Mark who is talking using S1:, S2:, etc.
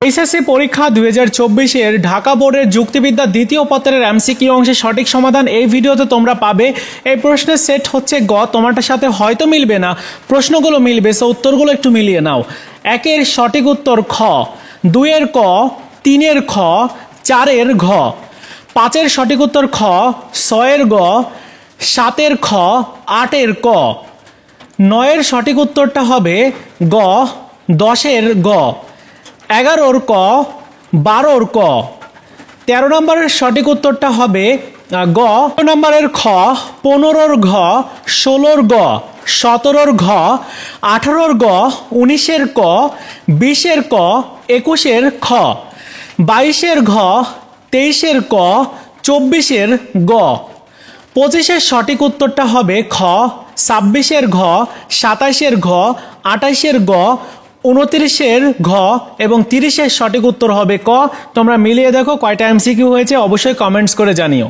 S1: HSC পরীক্ষা 2024 ঢাকা বোর্ডের যুক্তিবিদ্যা দ্বিতীয় পত্রের এমসিকিউ অংশের সঠিক সমাধান এই ভিডিওতে তোমরা পাবে। এই প্রশ্নের সেট হচ্ছে গ, তোমারটার সাথে হয়তো মিলবে না, প্রশ্নগুলো মিলবে, সো উত্তরগুলো একটু মিলিয়ে নাও। 1-এর সঠিক উত্তর খ, 2-এর ক, 3-এর খ, 4-এর ঘ। 5-এর সঠিক উত্তর খ, 6-এর গ, 7-এর খ, 8-এর ক। 9-এর সঠিক উত্তরটা হবে গ, 10-এর গ। 11-ওর ক, 12-ওর ক। 13 নম্বরের সঠিক উত্তরটা হবে গ। 14 নম্বরের খ, 15-ওর ঘ, 16-ওর গ, 17-ওর ঘ, 18-ওর গ, 19-এর ক, 20-এর ক, 21-এর খ। 22-এর ঘ, 23-এর ক, 24-এর গ। 25-এর সঠিক উত্তরটা হবে খ, 26-এর ঘ, 27-এর ঘ, 28-এর গ, 29-এর ঘ এবং 30-এর সঠিক উত্তর হবে ক। তোমরা মিলিয়ে দেখো কয়টা এমসিকিউ হয়েছে, অবশ্যই কমেন্টস করে জানিও।